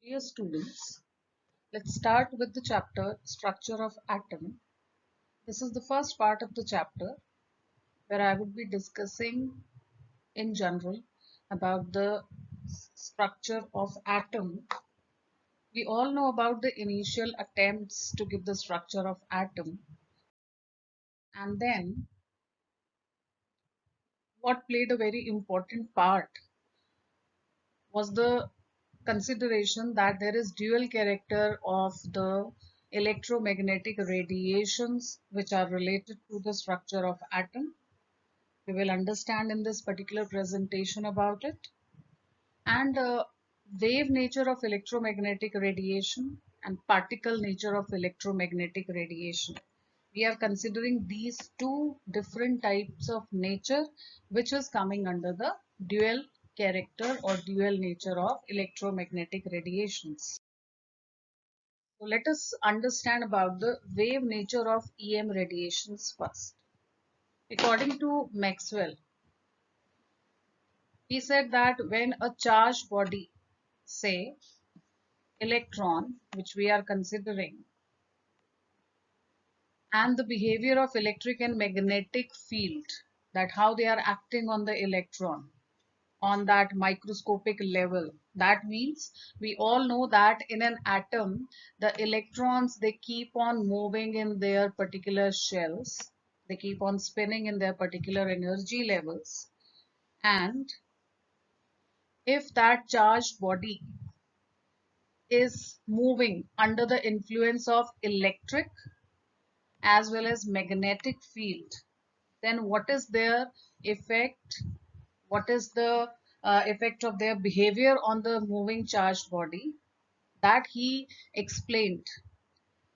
Dear students, let's start with the chapter Structure of Atom. This is the first part of the chapter where I would be discussing in general about the structure of atom. We all know about the initial attempts to give the structure of atom, and then what played a very important part was the consideration that there is dual character of the electromagnetic radiations which are related to the structure of atom. We will understand in this particular presentation about it, and wave nature of electromagnetic radiation and particle nature of electromagnetic radiation. We are considering these two different types of nature which is coming under the dual character or dual nature of electromagnetic radiations. So let us understand about the wave nature of EM radiations first. According to Maxwell, he said that when a charged body, say electron, which we are considering, and the behavior of electric and magnetic field, that how they are acting on the electron on that microscopic level. That means we all know that in an atom the electrons, they keep on moving in their particular shells, they keep on spinning in their particular energy levels, and if that charged body is moving under the influence of electric as well as magnetic field, then what is their effect? What is the effect of their behavior on the moving charged body? That he explained.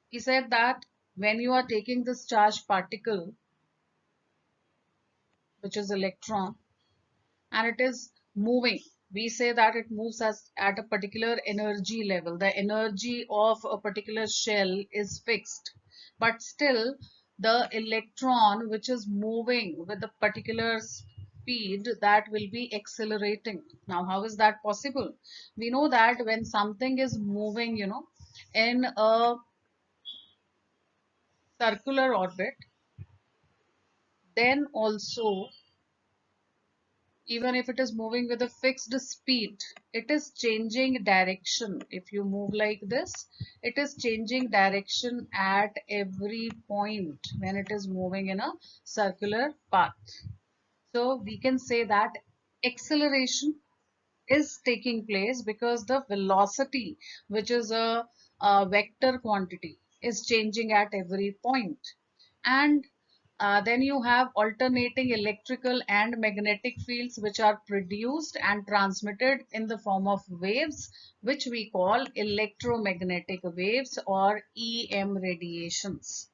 He said that when you are taking this charged particle, which is electron, and it is moving, we say that it moves as at a particular energy level. The energy of a particular shell is fixed, but still the electron which is moving with a particular speed, that will be accelerating. Now how is that possible? We know that when something is moving, in a circular orbit, then also, even if it is moving with a fixed speed, it is changing direction. If you move like this, it is changing direction at every point when it is moving in a circular path. So we can say that acceleration is taking place because the velocity, which is a vector quantity, is changing at every point. And then you have alternating electrical and magnetic fields which are produced and transmitted in the form of waves, which we call electromagnetic waves or EM radiations.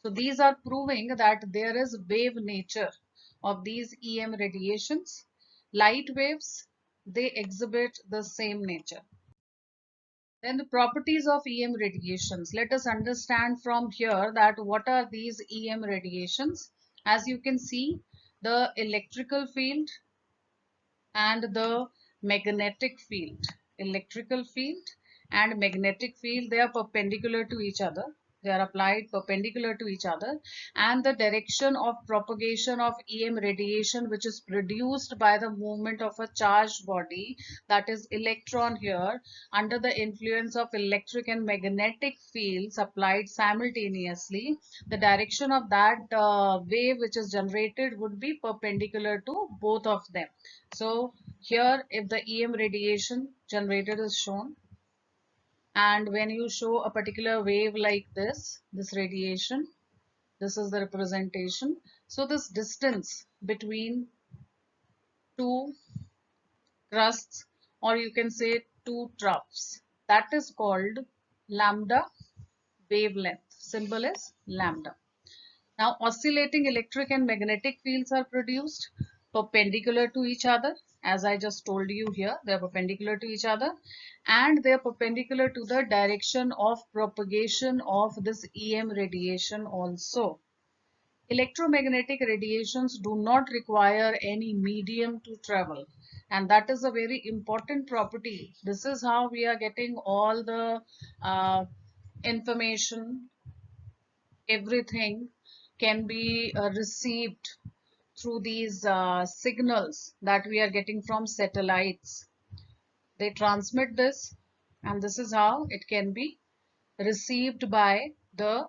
So these are proving that there is wave nature of these EM radiations. Light waves, they exhibit the same nature. Then the properties of EM radiations. Let us understand from here that what are these EM radiations. As you can see, the electrical field and the magnetic field. Electrical field and magnetic field, they are perpendicular to each other. They are applied perpendicular to each other, and the direction of propagation of EM radiation, which is produced by the movement of a charged body, that is electron here, under the influence of electric and magnetic fields applied simultaneously, the direction of that wave which is generated would be perpendicular to both of them. So here, if the EM radiation generated is shown, and when you show a particular wave like this radiation, this is the representation. So this distance between two crusts, or you can say two troughs, that is called lambda wavelength. Symbol is lambda. Now oscillating electric and magnetic fields are produced perpendicular to each other. As I just told you here, they are perpendicular to each other, and they are perpendicular to the direction of propagation of this EM radiation also. Electromagnetic radiations do not require any medium to travel, and that is a very important property. This is how we are getting all the information. Everything can be received through these signals that we are getting from satellites. They transmit this, and this is how it can be received by the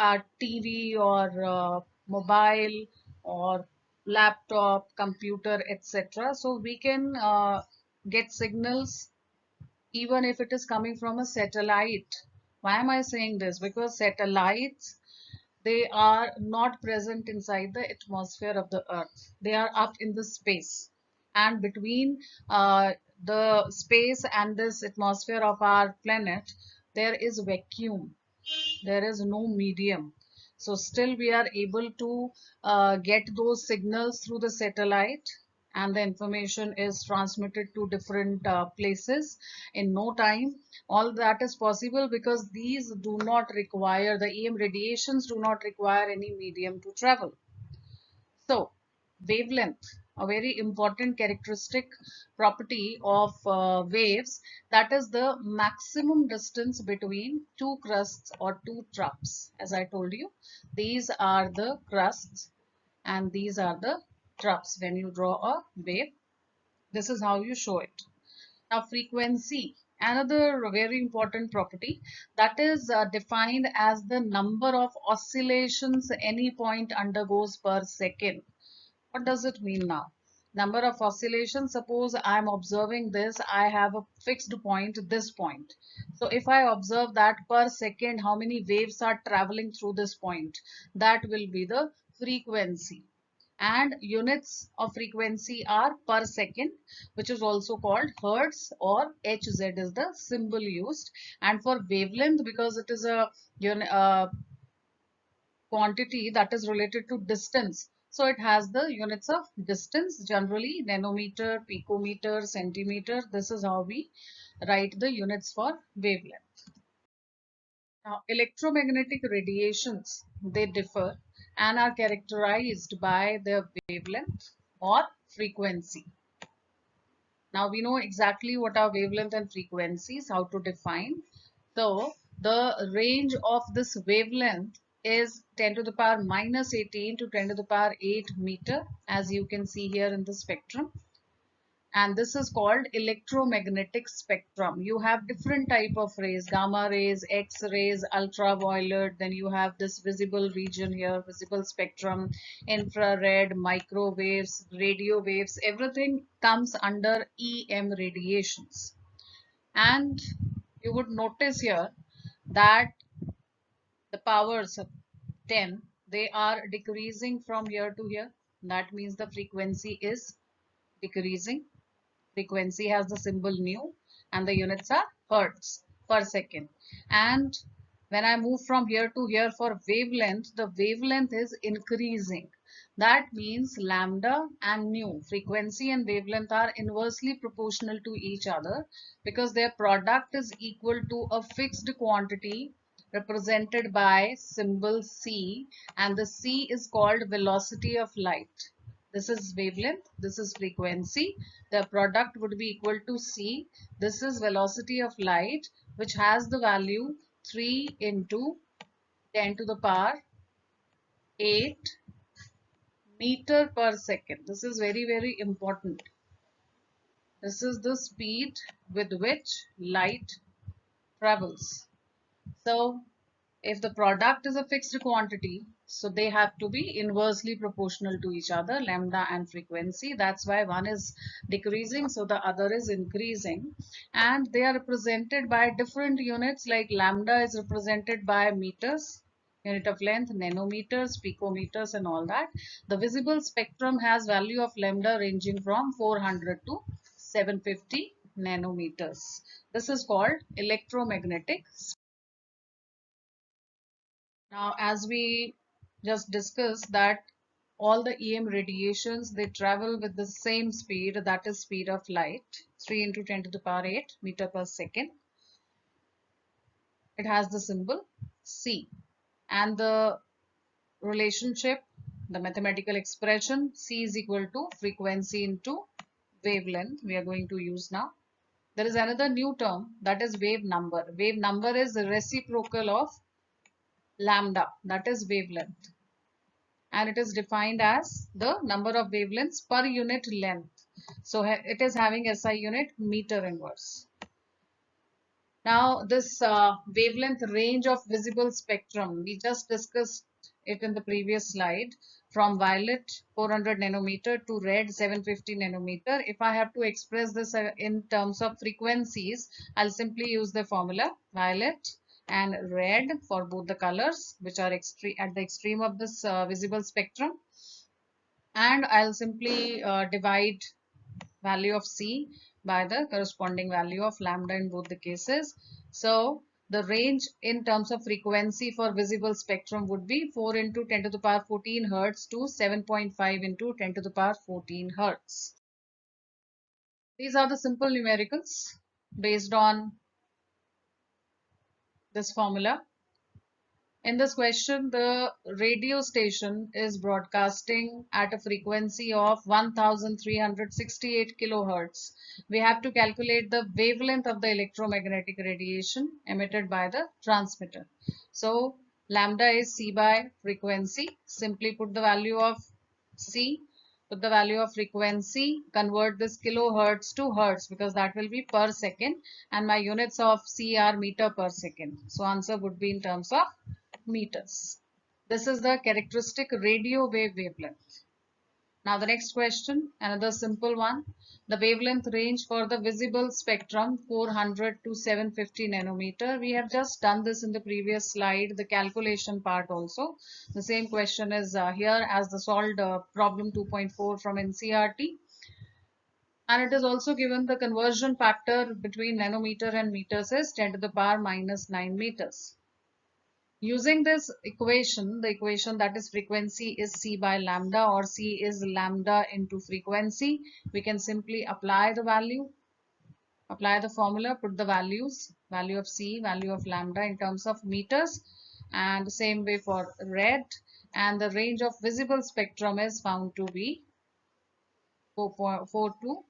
our TV or mobile or laptop, computer, etc. So we can get signals even if it is coming from a satellite. Why am I saying this? Because satellites, they are not present inside the atmosphere of the earth. They are up in the space, and between the space and this atmosphere of our planet there is vacuum, there is no medium. So still we are able to get those signals through the satellite, and the information is transmitted to different places in no time. All that is possible because these do not require, the EM radiations do not require any medium to travel. So, wavelength, a very important characteristic property of waves, that is the maximum distance between two crusts or two troughs. As I told you, these are the crusts and these are the troughs. When you draw a wave, this is how you show it. Now, frequency, another very important property, that is defined as the number of oscillations any point undergoes per second. What does it mean now? Number of oscillations, suppose I am observing this, I have a fixed point, this point. So if I observe that per second, how many waves are traveling through this point, that will be the frequency. And units of frequency are per second, which is also called hertz, or Hz is the symbol used. And for wavelength, because it is a quantity that is related to distance, so it has the units of distance, generally nanometer, picometer, centimeter. This is how we write the units for wavelength. Now, electromagnetic radiations, they differ and are characterized by their wavelength or frequency. Now we know exactly what are wavelength and frequencies, how to define. So the range of this wavelength is 10 to the power minus 18 to 10 to the power 8 meter, as you can see here in the spectrum. And this is called electromagnetic spectrum. You have different type of rays, gamma rays, X-rays, ultraviolet, then you have this visible region here, visible spectrum, infrared, microwaves, radio waves, everything comes under EM radiations. And you would notice here that the powers of 10, they are decreasing from here to here. That means the frequency is decreasing. Frequency has the symbol nu and the units are hertz per second. And when I move from here to here for wavelength, the wavelength is increasing. That means lambda and nu, frequency and wavelength, are inversely proportional to each other because their product is equal to a fixed quantity represented by symbol c, and the c is called velocity of light. This is wavelength, this is frequency. The product would be equal to c. This is velocity of light, which has the value 3 into 10 to the power 8 meter per second. This is very, very important. This is the speed with which light travels. So if the product is a fixed quantity, so they have to be inversely proportional to each other, lambda and frequency. That's why one is decreasing, so the other is increasing. And they are represented by different units, like lambda is represented by meters, unit of length, nanometers, picometers, and all that. The visible spectrum has value of lambda ranging from 400 to 750 nanometers. This is called electromagnetic. Now, as we just discussed that all the EM radiations, they travel with the same speed, that is speed of light, 3 into 10 to the power 8 meter per second. It has the symbol C. And the relationship, the mathematical expression, C is equal to frequency into wavelength we are going to use now. There is another new term, that is wave number. Wave number is the reciprocal of lambda, that is wavelength. And it is defined as the number of wavelengths per unit length. So it is having SI unit meter inverse. Now this wavelength range of visible spectrum, we just discussed it in the previous slide, from violet 400 nanometer to red 750 nanometer. If I have to express this in terms of frequencies, I'll simply use the formula violet and red for both the colors which are at the extreme of this visible spectrum, and I'll simply divide value of C by the corresponding value of lambda in both the cases. So the range in terms of frequency for visible spectrum would be 4 into 10 to the power 14 hertz to 7.5 into 10 to the power 14 hertz. These are the simple numericals based on this formula. In this question, the radio station is broadcasting at a frequency of 1368 kilohertz. We have to calculate the wavelength of the electromagnetic radiation emitted by the transmitter. So, lambda is C by frequency. Simply put the value of C, put the value of frequency, convert this kilohertz to hertz because that will be per second, and my units of C are meter per second. So, answer would be in terms of meters. This is the characteristic radio wave wavelength. Now the next question, another simple one. The wavelength range for the visible spectrum 400 to 750 nanometer. We have just done this in the previous slide, the calculation part also. The same question is here as the solved problem 2.4 from NCERT. And it is also given the conversion factor between nanometer and meters is 10 to the power minus 9 meters. Using this equation, the equation that is frequency is C by lambda, or C is lambda into frequency, we can simply apply the value, apply the formula, put the values, value of C, value of lambda in terms of meters, and same way for red, and the range of visible spectrum is found to be 4 to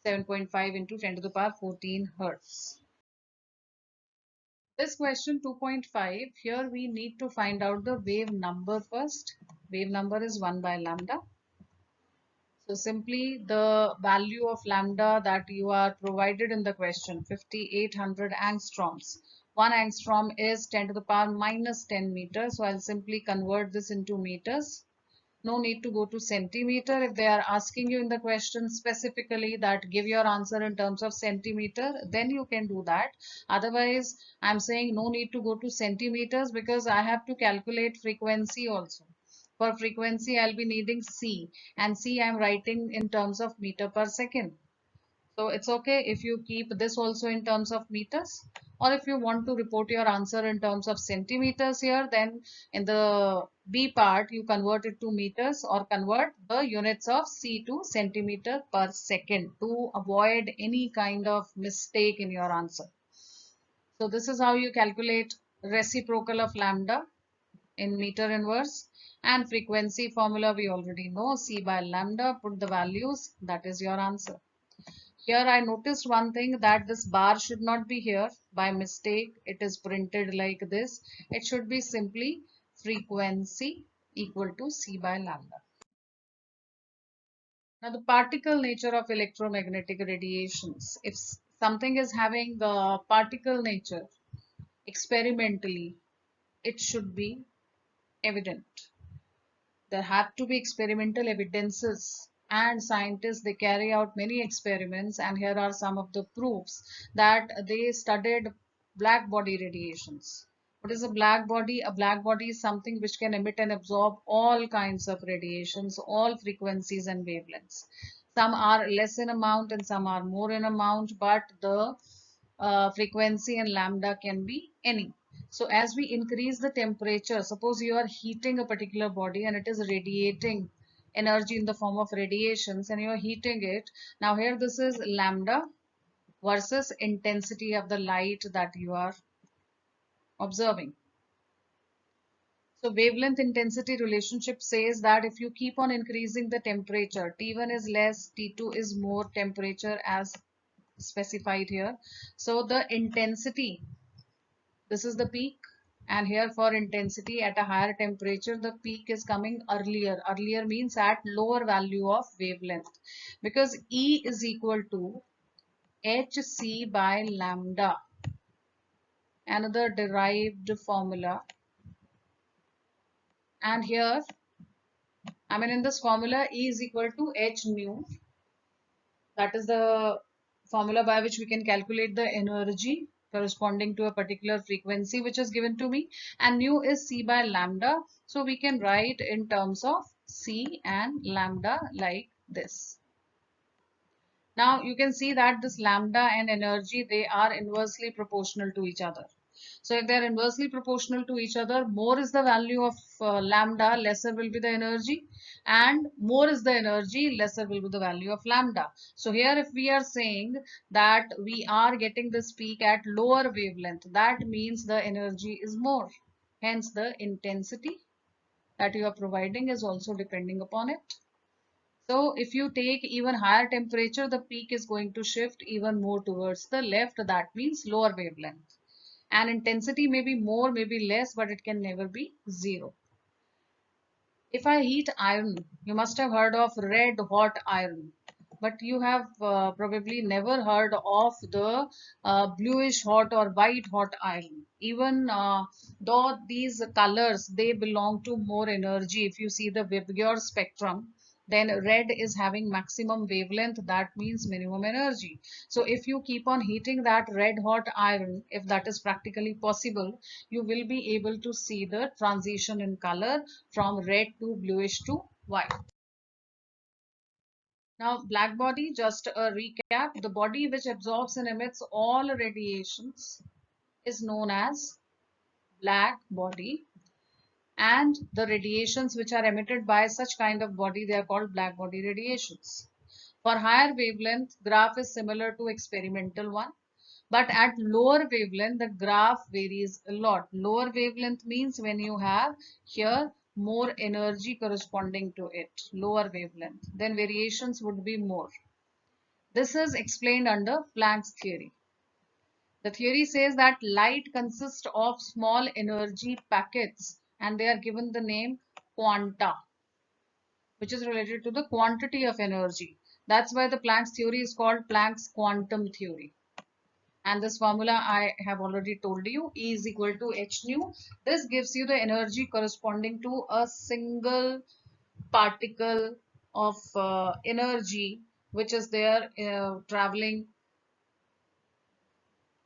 7.5 into 10 to the power 14 hertz. This question 2.5, here we need to find out the wave number first. Wave number is 1 by lambda. So simply the value of lambda that you are provided in the question, 5800 angstroms. 1 angstrom is 10 to the power minus 10 meters. So I'll simply convert this into meters. No need to go to centimeter. If they are asking you in the question specifically that give your answer in terms of centimeter, then you can do that. Otherwise, I'm saying no need to go to centimeters because I have to calculate frequency also. For frequency, I'll be needing C, and C I'm writing in terms of meter per second. So it's okay if you keep this also in terms of meters, or if you want to report your answer in terms of centimeters here, then in the B part you convert it to meters or convert the units of C to centimeter per second to avoid any kind of mistake in your answer. So this is how you calculate reciprocal of lambda in meter inverse, and frequency formula we already know, C by lambda, put the values, that is your answer. Here I noticed one thing, that this bar should not be here by mistake. It is printed like this. It should be simply frequency equal to C by lambda. Now the particle nature of electromagnetic radiations. If something is having the particle nature experimentally, it should be evident. There have to be experimental evidences, and scientists, they carry out many experiments, and here are some of the proofs that they studied black body radiations. What is a black body? A black body is something which can emit and absorb all kinds of radiations, all frequencies and wavelengths. Some are less in amount and some are more in amount, but the frequency and lambda can be any. So as we increase the temperature, suppose you are heating a particular body and it is radiating energy in the form of radiations and you are heating it. Now here this is lambda versus intensity of the light that you are observing. So wavelength intensity relationship says that if you keep on increasing the temperature, T1 is less, T2 is more temperature as specified here. So the intensity, this is the peak, and here for intensity at a higher temperature, the peak is coming earlier. Earlier means at lower value of wavelength, because E is equal to hc by lambda, another derived formula. And here, in this formula, E is equal to h nu. That is the formula by which we can calculate the energy corresponding to a particular frequency which is given to me, and nu is c by lambda. So we can write in terms of c and lambda like this. Now you can see that this lambda and energy, they are inversely proportional to each other. So if they are inversely proportional to each other, more is the value of lambda, lesser will be the energy, and more is the energy, lesser will be the value of lambda. So here if we are saying that we are getting this peak at lower wavelength, that means the energy is more. Hence the intensity that you are providing is also depending upon it. So if you take even higher temperature, the peak is going to shift even more towards the left. That means lower wavelength. And intensity may be more, may be less, but it can never be zero. If I heat iron, you must have heard of red hot iron, but you have probably never heard of the bluish hot or white hot iron. Even though these colors, they belong to more energy. If you see the Vibgyor spectrum, then red is having maximum wavelength, that means minimum energy. So if you keep on heating that red hot iron, if that is practically possible, you will be able to see the transition in color from red to bluish to white. Now, black body, just a recap, the body which absorbs and emits all radiations is known as black body, and the radiations which are emitted by such kind of body, they are called black body radiations. For higher wavelength, graph is similar to experimental one, but at lower wavelength, the graph varies a lot. Lower wavelength means when you have here more energy corresponding to it, lower wavelength, then variations would be more. This is explained under Planck's theory. The theory says that light consists of small energy packets, and they are given the name quanta, which is related to the quantity of energy. That's why the Planck's theory is called Planck's quantum theory. And this formula I have already told you, E is equal to h nu. This gives you the energy corresponding to a single particle of energy which is there traveling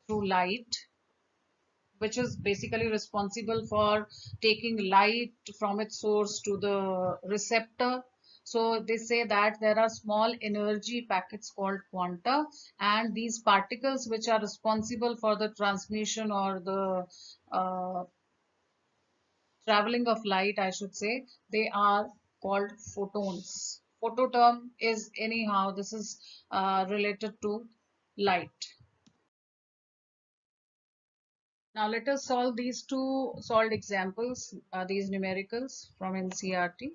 through light, which is basically responsible for taking light from its source to the receptor. So they say that there are small energy packets called quanta, and these particles which are responsible for the transmission or the uh, traveling of light, I should say, they are called photons. Phototerm is anyhow, this is related to light. Now let us solve these two solved examples, these numericals from NCERT.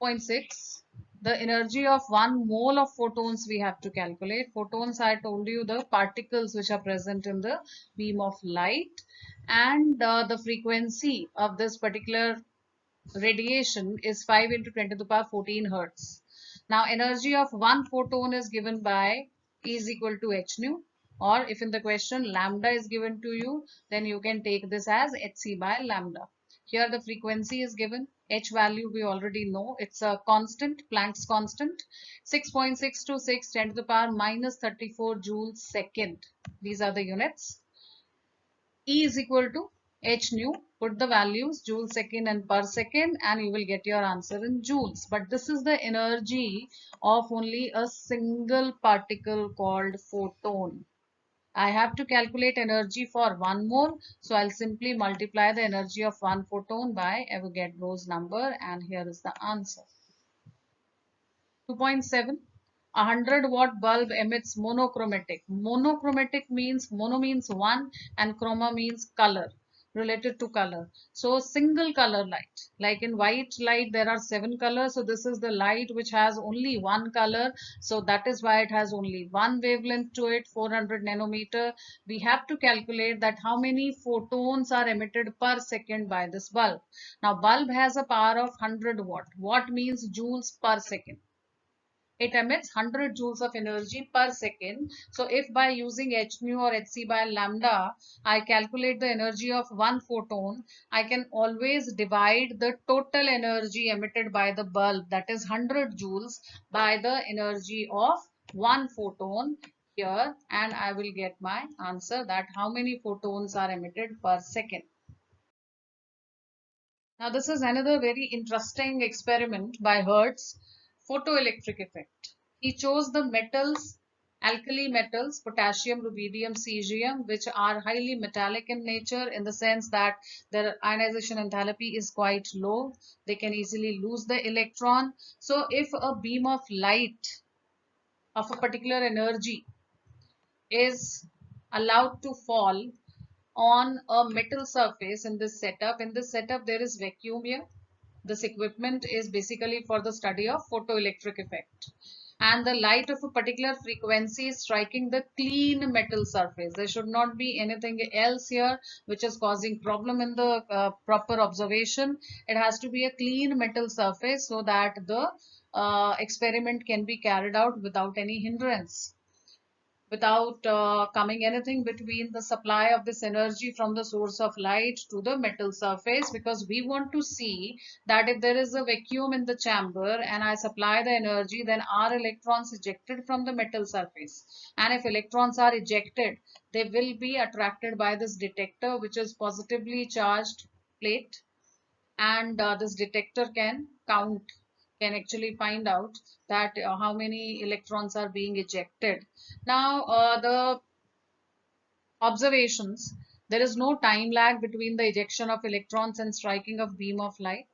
2.6, the energy of 1 mole of photons we have to calculate. Photons, I told you, the particles which are present in the beam of light, and the frequency of this particular radiation is 5 into 10 to the power 14 hertz. Now energy of one photon is given by E is equal to h nu, or if in the question lambda is given to you, then you can take this as hc by lambda. Here the frequency is given, h value we already know, it's a constant, Planck's constant, 6.626 10 to the power minus 34 joules second. These are the units. E is equal to h nu, put the values joule second and per second, and you will get your answer in joules. But this is the energy of only a single particle called photon. I have to calculate energy for one mole, so I'll simply multiply the energy of one photon by Avogadro's number, and here is the answer. 2.7, a 100-watt bulb emits monochromatic. Monochromatic means, mono means one and chroma means color. related to color. So single color light, like in white light there are 7 colors, so this is the light which has only one color, so that is why it has only one wavelength to it, 400 nanometer. We have to calculate that how many photons are emitted per second by this bulb. Now bulb has a power of 100 watt. Watt means joules per second. It emits 100 joules of energy per second. So if by using h nu or hc by lambda, I calculate the energy of one photon, I can always divide the total energy emitted by the bulb, that is 100 joules, by the energy of one photon here, and I will get my answer that how many photons are emitted per second. Now this is another very interesting experiment by Hertz, photoelectric effect. He chose the metals, alkali metals, potassium, rubidium, cesium, which are highly metallic in nature in the sense that their ionization enthalpy is quite low. They can easily lose the electron. So if a beam of light of a particular energy is allowed to fall on a metal surface in this setup. In this setup, there is vacuum here. This equipment is basically for the study of photoelectric effect. And the light of a particular frequency is striking the clean metal surface. There should not be anything else here which is causing problem in the proper observation. It has to be a clean metal surface so that the experiment can be carried out without any hindrance, without coming anything between the supply of this energy from the source of light to the metal surface, because we want to see that if there is a vacuum in the chamber and I supply the energy, then are electrons ejected from the metal surface, and if electrons are ejected, they will be attracted by this detector, which is positively charged plate, and this detector can actually find out that how many electrons are being ejected. Now the observations, there is no time lag between the ejection of electrons and striking of beam of light,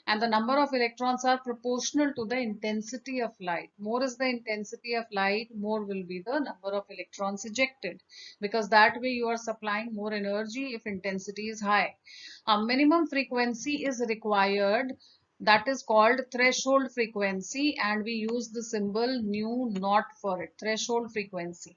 and the number of electrons are proportional to the intensity of light. More is the intensity of light, more will be the number of electrons ejected, because that way you are supplying more energy if intensity is high. A minimum frequency is required, that is called threshold frequency, and we use the symbol nu naught for it, threshold frequency.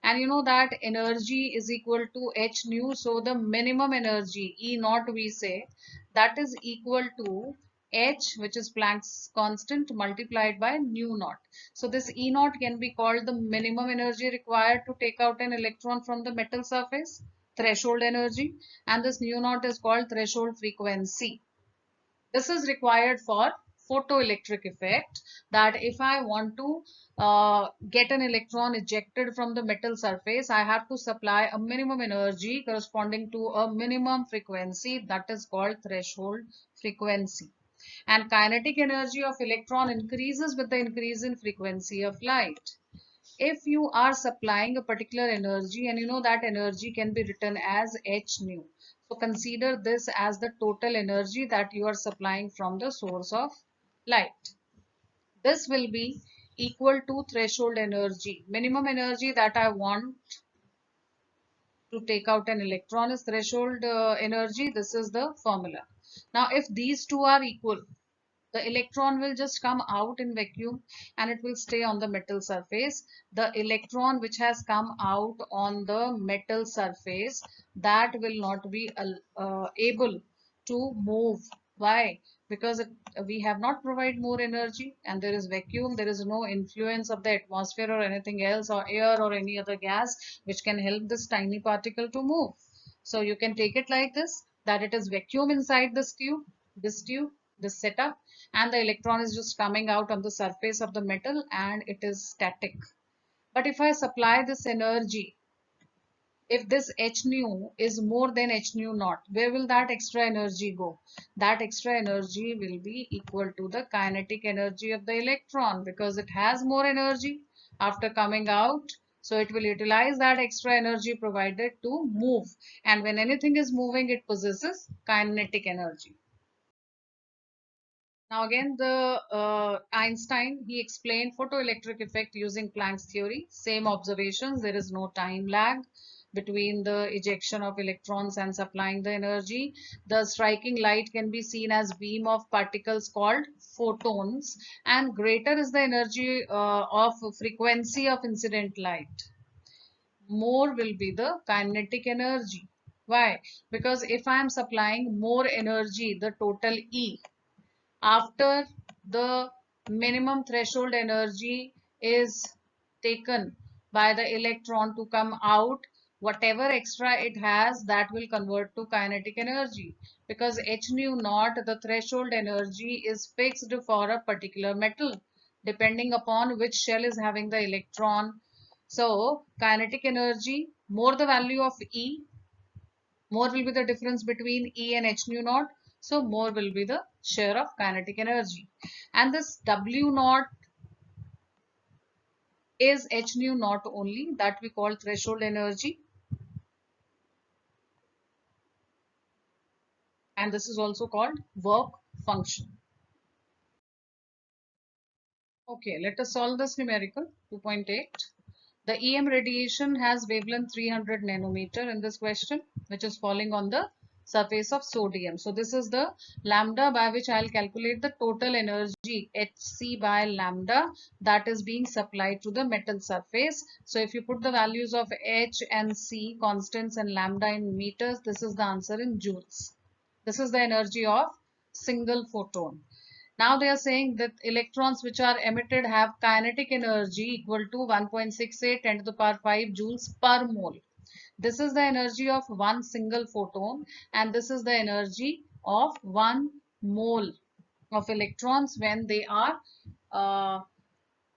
And you know that energy is equal to h nu, so the minimum energy E naught we say, that is equal to h, which is Planck's constant, multiplied by nu naught. So this E naught can be called the minimum energy required to take out an electron from the metal surface, threshold energy, and this nu naught is called threshold frequency. This is required for photoelectric effect, that if I want to get an electron ejected from the metal surface, I have to supply a minimum energy corresponding to a minimum frequency, that is called threshold frequency. And kinetic energy of electron increases with the increase in frequency of light. If you are supplying a particular energy, and you know that energy can be written as h nu, so consider this as the total energy that you are supplying from the source of light. This will be equal to threshold energy. Minimum energy that I want to take out an electron is threshold energy. This is the formula. Now if these two are equal, the electron will just come out in vacuum and it will stay on the metal surface. The electron which has come out on the metal surface, that will not be able to move. Why? Because we have not provided more energy, and there is vacuum. There is no influence of the atmosphere or anything else, or air or any other gas which can help this tiny particle to move. So you can take it like this, that it is vacuum inside tube, this setup, and the electron is just coming out on the surface of the metal and it is static. But if I supply this energy, if this h nu is more than h nu naught, where will that extra energy go? That extra energy will be equal to the kinetic energy of the electron, because it has more energy after coming out. So it will utilize that extra energy provided to move. And when anything is moving, it possesses kinetic energy. Now again, the Einstein, he explained photoelectric effect using Planck's theory. Same observations, there is no time lag. between the ejection of electrons and supplying the energy. The striking light can be seen as beam of particles called photons, and greater is the energy of frequency of incident light, more will be the kinetic energy. Why? Because if I am supplying more energy, the total E after the minimum threshold energy is taken by the electron to come out, whatever extra it has, that will convert to kinetic energy, because h nu naught, the threshold energy, is fixed for a particular metal depending upon which shell is having the electron. So kinetic energy, more the value of E, more will be the difference between E and h nu naught. So more will be the share of kinetic energy. And this W naught is h nu naught only, that we call threshold energy. And this is also called work function. Okay, let us solve this numerical 2.8. The EM radiation has wavelength 300 nanometer in this question, which is falling on the surface of sodium. So this is the lambda by which I'll calculate the total energy, Hc by lambda, that is being supplied to the metal surface. So if you put the values of H and C, constants, and lambda in meters, this is the answer in joules. This is the energy of single photon. Now they are saying that electrons which are emitted have kinetic energy equal to 1.68 10 to the power 5 joules per mole. This is the energy of one single photon, and this is the energy of 1 mole of electrons when they are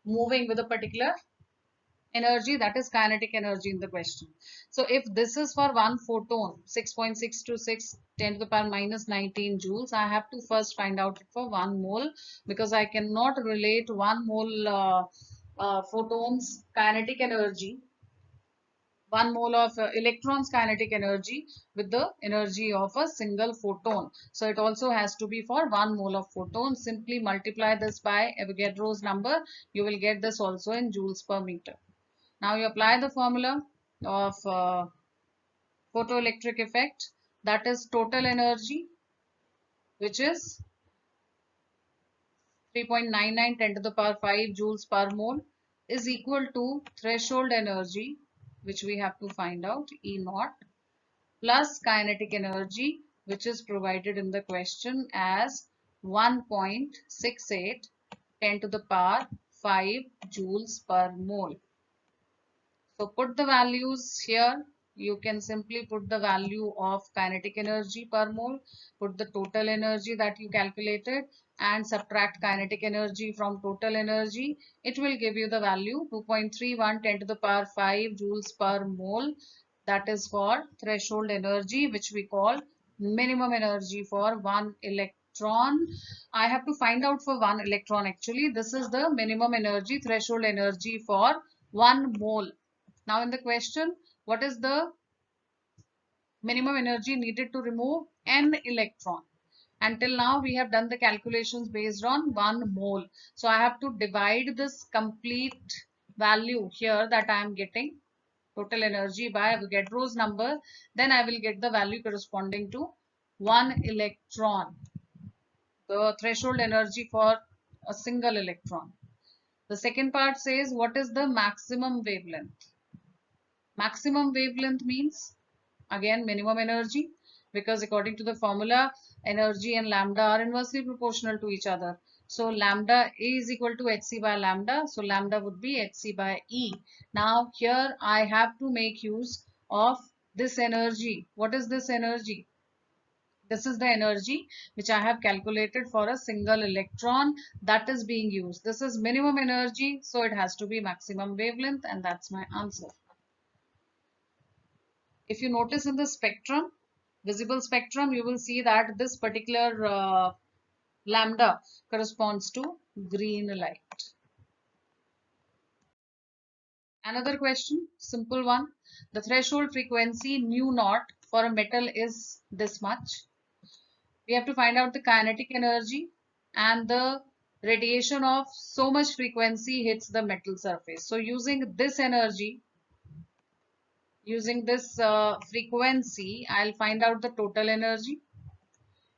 moving with a particular energy, that is kinetic energy in the question. So if this is for one photon, 6.626 10 to the power minus 19 joules, I have to first find out for 1 mole, because I cannot relate 1 mole photons kinetic energy, 1 mole of electrons kinetic energy with the energy of a single photon. So it also has to be for 1 mole of photon. Simply multiply this by Avogadro's number. You will get this also in joules per meter. Now you apply the formula of photoelectric effect, that is total energy, which is 3.99 10 to the power 5 joules per mole, is equal to threshold energy, which we have to find out, E naught, plus kinetic energy, which is provided in the question as 1.68 10 to the power 5 joules per mole. So put the values here. You can simply put the value of kinetic energy per mole, put the total energy that you calculated, and subtract kinetic energy from total energy. It will give you the value 2.31 10 to the power 5 joules per mole. That is for threshold energy, which we call minimum energy for one electron. I have to find out for one electron actually. This is the minimum energy, threshold energy for 1 mole. Now in the question, what is the minimum energy needed to remove n electron? Until now we have done the calculations based on 1 mole. So I have to divide this complete value here that I am getting, total energy, by Avogadro's number. Then I will get the value corresponding to 1 electron, the threshold energy for a single electron. The second part says what is the maximum wavelength. Maximum wavelength means again minimum energy, because according to the formula, energy and lambda are inversely proportional to each other. So lambda is equal to hc by lambda, so lambda would be hc by E. Now here I have to make use of this energy. What is this energy? This is the energy which I have calculated for a single electron that is being used. This is minimum energy, so it has to be maximum wavelength, and that's my answer. If you notice in the spectrum, visible spectrum, you will see that this particular lambda corresponds to green light. Another question, simple one. The threshold frequency nu naught for a metal is this much. We have to find out the kinetic energy, and the radiation of so much frequency hits the metal surface. So using this energy, Using this frequency, I'll find out the total energy.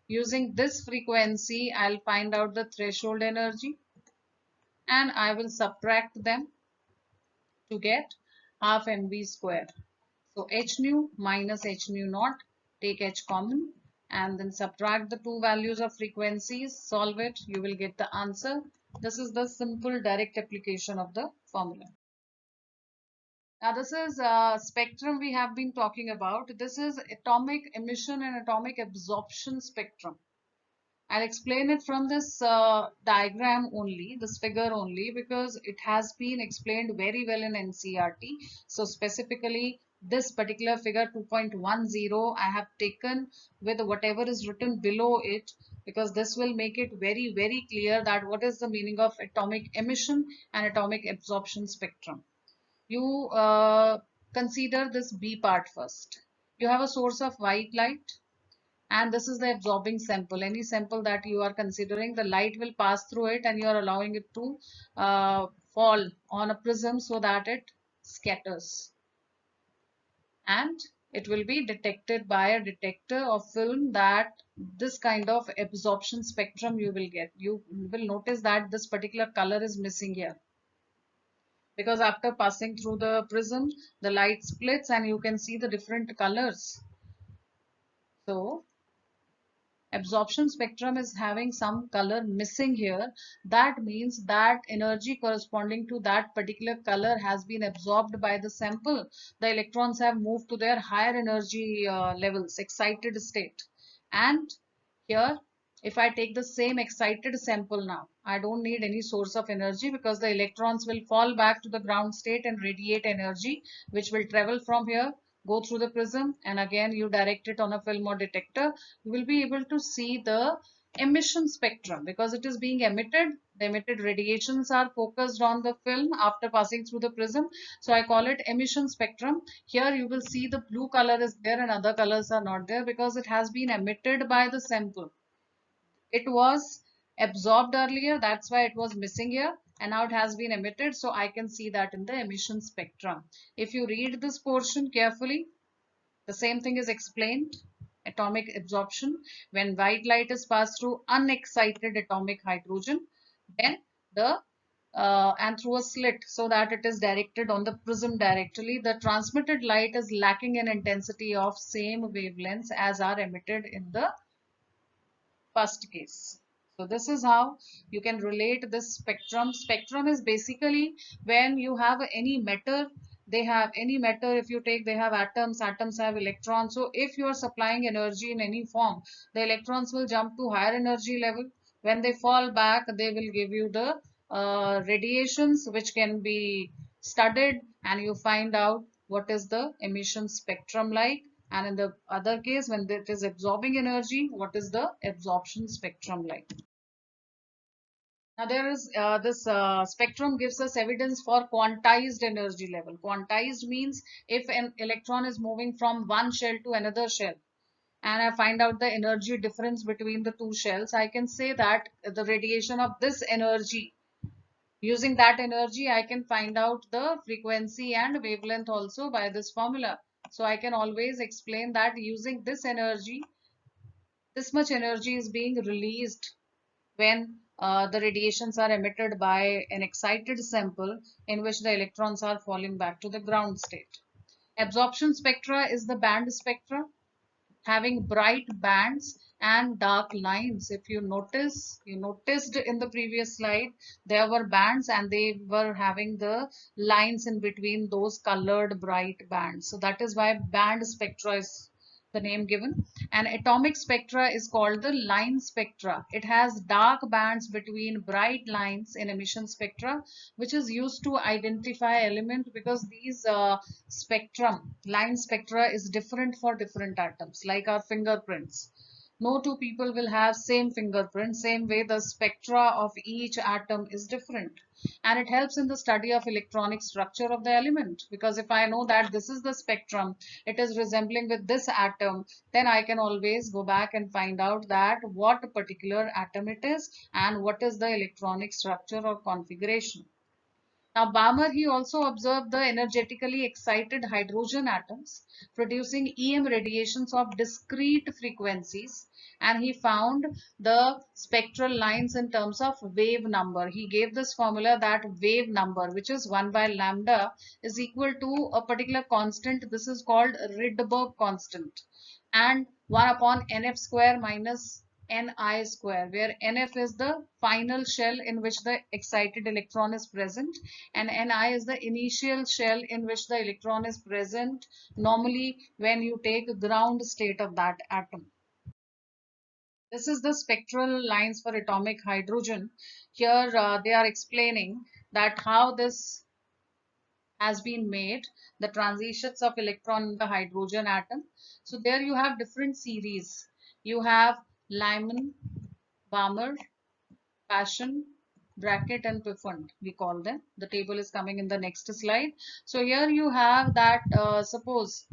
Using this frequency, I'll find out the threshold energy, and I will subtract them to get half mv square. So h nu minus h nu naught, take h common, and then subtract the two values of frequencies, solve it, you will get the answer. This is the simple direct application of the formula. Now this is spectrum we have been talking about. This is atomic emission and atomic absorption spectrum. I'll explain it from this diagram only, this figure only, because it has been explained very well in NCERT. So specifically this particular figure 2.10 I have taken with whatever is written below it, because this will make it very, very clear that what is the meaning of atomic emission and atomic absorption spectrum. You consider this B part first. You have a source of white light, and this is the absorbing sample. Any sample that you are considering, the light will pass through it and you are allowing it to fall on a prism so that it scatters, and it will be detected by a detector of film. That this kind of absorption spectrum you will get. You will notice that this particular color is missing here, because after passing through the prism, the light splits and you can see the different colors. So absorption spectrum is having some color missing here. That means that energy corresponding to that particular color has been absorbed by the sample. The electrons have moved to their higher energy levels, excited state. And here, if I take the same excited sample now, I don't need any source of energy, because the electrons will fall back to the ground state and radiate energy, which will travel from here, go through the prism, and again you direct it on a film or detector. You will be able to see the emission spectrum, because it is being emitted. The emitted radiations are focused on the film after passing through the prism. So I call it emission spectrum. Here you will see the blue color is there and other colors are not there, because it has been emitted by the sample. It was absorbed earlier, that's why it was missing here, and now it has been emitted, so I can see that in the emission spectrum. If you read this portion carefully, the same thing is explained. Atomic absorption: when white light is passed through unexcited atomic hydrogen, then the and through a slit so that it is directed on the prism directly, the transmitted light is lacking in intensity of same wavelengths as are emitted in the first case. So this is how you can relate this spectrum. Spectrum is basically when you have any matter, they have any matter, if you take, they have atoms, atoms have electrons. So if you are supplying energy in any form, the electrons will jump to higher energy level. When they fall back, they will give you the radiations which can be studied, and you find out what is the emission spectrum like. And in the other case, when it is absorbing energy, what is the absorption spectrum like? Now there is this spectrum gives us evidence for quantized energy level. Quantized means if an electron is moving from one shell to another shell, and I find out the energy difference between the two shells, I can say that the radiation of this energy, using that energy, I can find out the frequency and wavelength also by this formula. So I can always explain that using this energy, this much energy is being released when the radiations are emitted by an excited sample in which the electrons are falling back to the ground state. Absorption spectra is the band spectra, having bright bands and dark lines. If you noticed in the previous slide, there were bands and they were having the lines in between those colored bright bands. So that is why band spectra is the name given. And atomic spectra is called the line spectra. It has dark bands between bright lines in emission spectra, which is used to identify element, because these spectrum, line spectra, is different for different atoms, like our fingerprints. No two people will have same fingerprint, same way the spectra of each atom is different. And it helps in the study of electronic structure of the element, because if I know that this is the spectrum, it is resembling with this atom, then I can always go back and find out that what particular atom it is and what is the electronic structure or configuration. Now, Balmer, he also observed the energetically excited hydrogen atoms producing EM radiations of discrete frequencies, and he found the spectral lines in terms of wave number. He gave this formula that wave number, which is 1 by lambda, is equal to a particular constant. This is called Rydberg constant, and 1 upon nf square minus Ni square, where Nf is the final shell in which the excited electron is present, and Ni is the initial shell in which the electron is present, normally when you take ground state of that atom. This is the spectral lines for atomic hydrogen. Here they are explaining that how this has been made, the transitions of electron in the hydrogen atom. So there you have different series. You have Lyman, Balmer, Paschen, Brackett, and Pfund, we call them. The table is coming in the next slide. So here you have that, suppose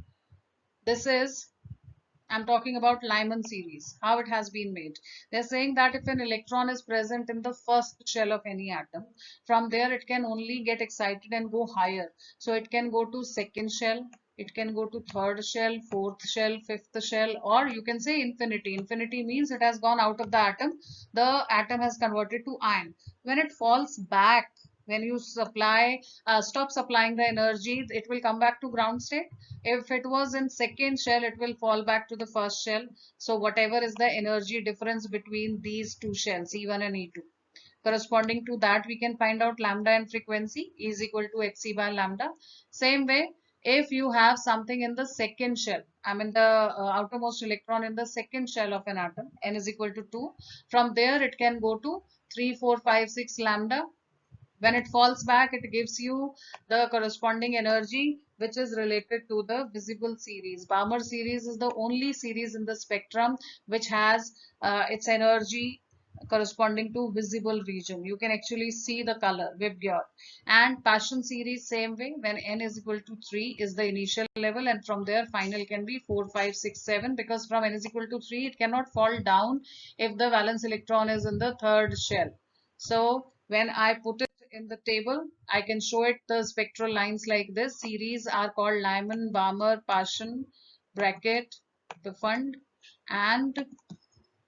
this is, I'm talking about Lyman series, how it has been made. They're saying that if an electron is present in the first shell of any atom, from there it can only get excited and go higher. So it can go to second shell, it can go to third shell, fourth shell, fifth shell, or you can say infinity. Infinity means it has gone out of the atom has converted to ion. When it falls back, when you stop supplying the energy, it will come back to ground state. If it was in second shell, it will fall back to the first shell. So whatever is the energy difference between these two shells, E1 and E2, corresponding to that, we can find out lambda and frequency is equal to Hc by lambda. Same way, if you have something in the second shell, I mean the outermost electron in the second shell of an atom, n is equal to 2. From there, it can go to 3, 4, 5, 6 lambda. When it falls back, it gives you the corresponding energy which is related to the visible series. Balmer series is the only series in the spectrum which has its energy corresponding to visible region. You can actually see the color, Vibgyor. And Paschen series, same way, when n is equal to 3 is the initial level, and from there final can be 4, 5, 6, 7, because from n is equal to 3 it cannot fall down if the valence electron is in the third shell. So when I put it in the table, I can show it the spectral lines like this. Series are called Lyman, Balmer, Paschen, Brackett, Pfund, and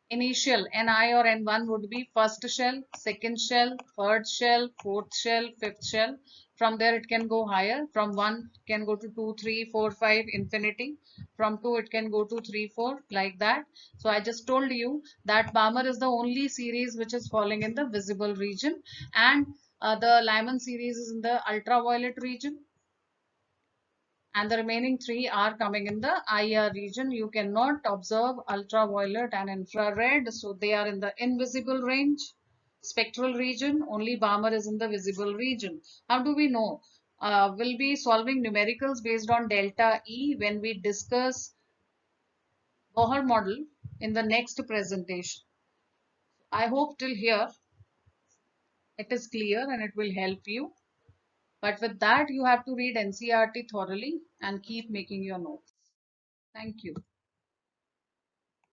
initial Ni or N1 would be first shell, second shell, third shell, fourth shell, fifth shell. From there it can go higher. From 1 it can go to 2, 3, 4, 5, infinity. From 2 it can go to 3, 4, like that. So I just told you that Balmer is the only series which is falling in the visible region, and the Lyman series is in the ultraviolet region, and the remaining three are coming in the IR region. You cannot observe ultraviolet and infrared, so they are in the invisible range. Spectral region, only Balmer is in the visible region. How do we know? We'll be solving numericals based on delta E when we discuss Bohr model in the next presentation. I hope till here it is clear and it will help you. But with that, you have to read NCERT thoroughly and keep making your notes. Thank you.